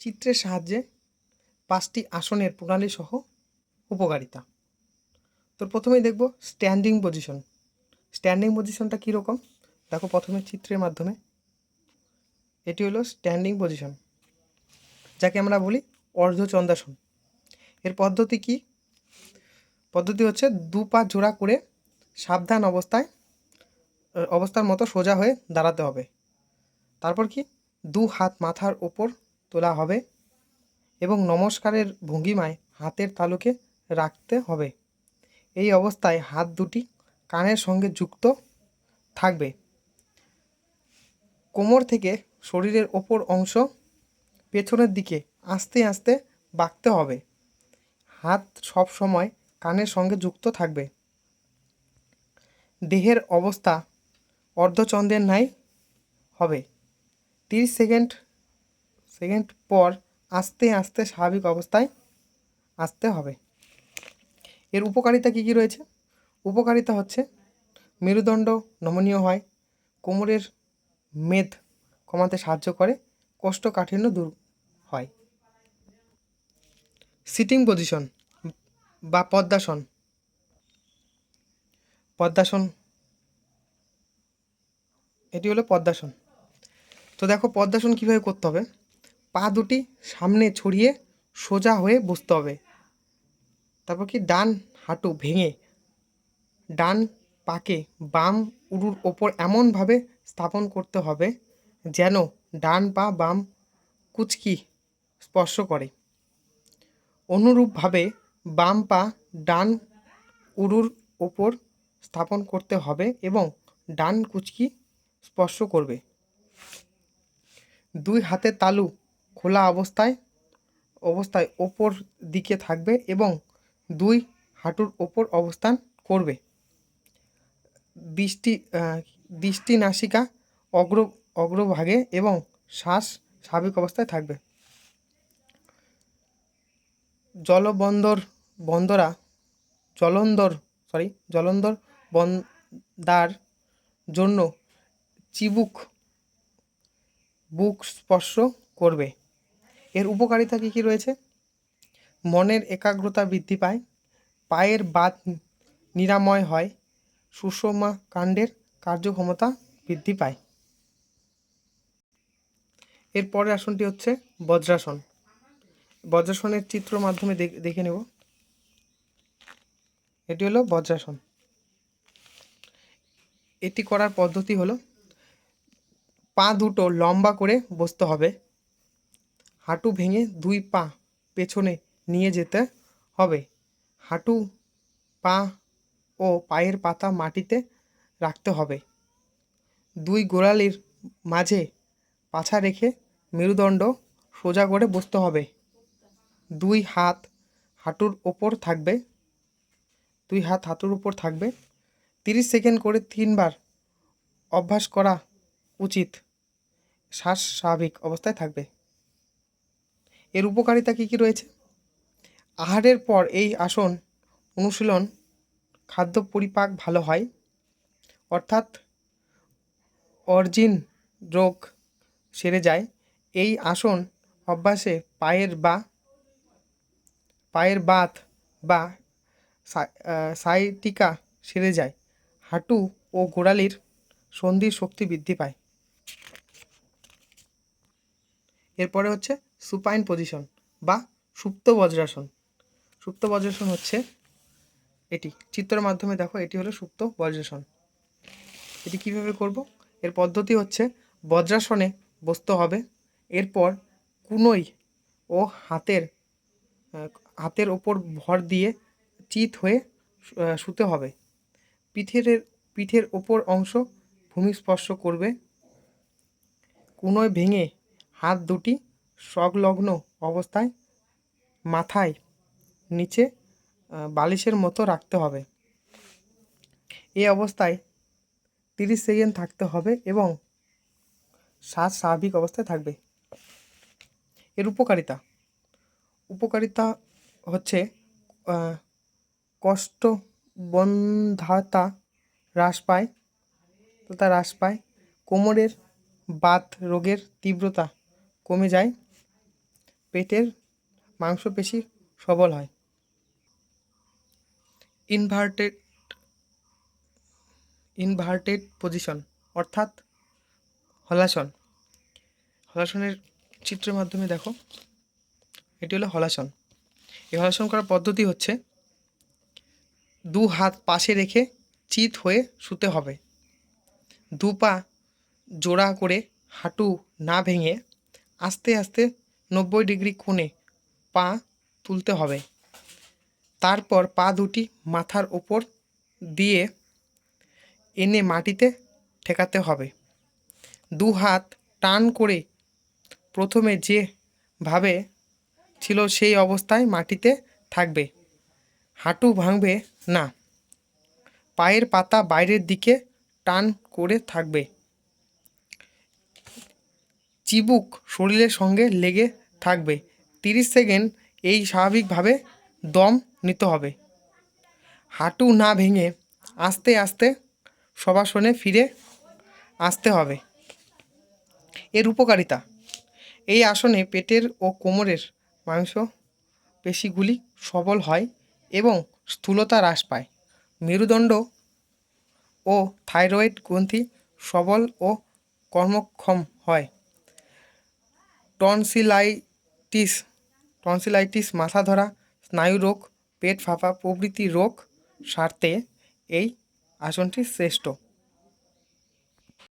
চিত্রের সাহায্যে 5টি আসনের প্রণালী সহ উপকারিতা। তো প্রথমেই দেখব স্ট্যান্ডিং পজিশন। স্ট্যান্ডিং পজিশনটা কীরকম দেখো প্রথমে চিত্রের মাধ্যমে। এটি হলো স্ট্যান্ডিং পজিশন, যাকে আমরা বলি অর্ধচন্দ্রাসন। এর পদ্ধতি কি? পদ্ধতি হচ্ছে 2 পা জোড়া করে সাবধান অবস্থার মতো সোজা হয়ে দাঁড়াতে হবে। তারপর কি 2 হাত মাথার ওপর তোলা হবে এবং নমস্কারের ভঙ্গিমায় হাতের তালুকে রাখতে হবে। এই অবস্থায় হাত দুটি কানের সঙ্গে যুক্ত থাকবে। কোমর থেকে শরীরের ওপর অংশ পেছনের দিকে আস্তে আস্তে বাঁকতে হবে। হাত সব সময় কানের সঙ্গে যুক্ত থাকবে। দেহের অবস্থা অর্ধচন্দ্রের ন্যায় হবে। 30 সেকেন্ড পর আস্তে আস্তে স্বাভাবিক অবস্থায় আসতে হবে। এর উপকারিতা কী কী রয়েছে? উপকারিতা হচ্ছে মেরুদণ্ড নমনীয় হয়, কোমরের মেদ কমাতে সাহায্য করে, কোষ্ঠকাঠিন্য দূর হয়। সিটিং পজিশন বা পদ্মাসন। এটি হলো পদ্মাসন। তো দেখো পদ্মাসন কীভাবে করতে হবে। পা দুটি সামনে ছড়িয়ে সোজা হয়ে বসতে হবে। তারপর কি ডান হাঁটু ভেঙে ডান পাকে বাম উরুর ওপর এমনভাবে স্থাপন করতে হবে যেন ডান পা বাম কুচকি স্পর্শ করে। অনুরূপভাবে বাম পা ডান উরুর ওপর স্থাপন করতে হবে এবং ডান কুচকি স্পর্শ করবে। 2 হাতের তালু খোলা অবস্থায় ওপর দিকে থাকবে এবং 2 হাঁটুর ওপর অবস্থান করবে। দৃষ্টি নাসিকা অগ্রভাগে এবং শ্বাস স্বাভাবিক অবস্থায় থাকবে। জলন্ধর বন্দার জন্য বুক স্পর্শ করবে। এর উপকারিতা কী কী রয়েছে? মনের একাগ্রতা বৃদ্ধি পায়, পায়ের বাত নিরাময় হয়, সুষমা কাণ্ডের কার্যক্ষমতা বৃদ্ধি পায়। এর পরের আসনটি হচ্ছে বজ্রাসন। বজ্রাসনের চিত্র মাধ্যমে দেখে নেব। এটি হলো বজ্রাসন। এটি করার পদ্ধতি হলো পা দুটো লম্বা করে বসতে হবে, হাঁটু ভেঙে 2 পা পেছনে নিয়ে যেতে হবে, হাঁটু পা ও পায়ের পাতা মাটিতে রাখতে হবে, 2 গোড়ালির মাঝে পাছা রেখে মেরুদণ্ড সোজা করে বসতে হবে, 2 হাত হাঁটুর ওপর থাকবে 30 সেকেন্ড করে 3 বার অভ্যাস করা উচিত। শ্বাস স্বাভাবিক অবস্থায় থাকবে। এর উপকারিতা কী কী রয়েছে? আহারের পর এই আসন অনুশীলন খাদ্য পরিপাক ভালো হয়, অর্থাৎ অর্জিন রোগ সেরে যায়। এই আসন অভ্যাসে পায়ের বাত বা সাইটিকা সেরে যায়, হাঁটু ও গোড়ালির সন্ধির শক্তি বৃদ্ধি পায়। এরপরে হচ্ছে সুপাইন পজিশন বা সুপ্ত বজ্রাসন। সুপ্ত বজ্রাসন হচ্ছে এটি চিত্রের মাধ্যমে দেখো। এটি হলো সুপ্ত বজ্রাসন। এটি কিভাবে করব? এর পদ্ধতি হচ্ছে বজ্রাসনে বসতে হবে, এরপর কুনোই ও হাতের ওপর ভর দিয়ে চিত হয়ে শুতে হবে। পিঠের ওপর অংশ ভূমি স্পর্শ করবে। কুনোয় ভেঙে হাত দুটি সংলগ্ন অবস্থায় মাথায় নিচে বালিশের মতো রাখতে হবে। এই অবস্থায় 30 সেকেন্ড থাকতে হবে এবং শ্বাস স্বাভাবিক অবস্থায় থাকবে। এর উপকারিতা হচ্ছে কোষ্ঠবন্ধাতা হ্রাস পায়, কোমরের বাত রোগের তীব্রতা কমে যায়, পেটের মাংসপেশি সবল হয়। ইনভার্টেড পজিশন অর্থাৎ হলাসন। হলাসনের চিত্রের মাধ্যমে দেখো, এটি হলো হলাসন। এই হলাসন করার পদ্ধতি হচ্ছে, দু হাত পাশে রেখে চিত হয়ে শুতে হবে। দু পা জোড়া করে হাঁটু না ভেঙে আস্তে আস্তে 90 ডিগ্রি কোণে পা তুলতে হবে। তারপর পা দুটি মাথার ওপর দিয়ে এনে মাটিতে ঠেকাতে হবে। দু হাত টান করে প্রথমে যেভাবে ছিল সেই অবস্থায় মাটিতে থাকবে, হাঁটু ভাঙবে না। পায়ের পাতা বাইরের দিকে টান করে থাকবে, চিবুক শরীরের সঙ্গে লেগে থাকবে। 30 সেকেন্ড এই স্বাভাবিকভাবে দম নিতে হবে। হাঁটু না ভেঙে আস্তে আস্তে শবাসনে ফিরে আসতে হবে। এর উপকারিতা: এই আসনে পেটের ও কোমরের মাংসপেশিগুলি সবল হয় এবং স্থূলতা হ্রাস পায়। মেরুদণ্ড ও থাইরয়েড গ্রন্থি সবল ও কর্মক্ষম হয়। টনসিলাইটিস, মাথা ধরা, স্নায়ুরোগ, পেট ফাঁপা প্রভৃতি রোগ সারতে এই আসনটি শ্রেষ্ঠ।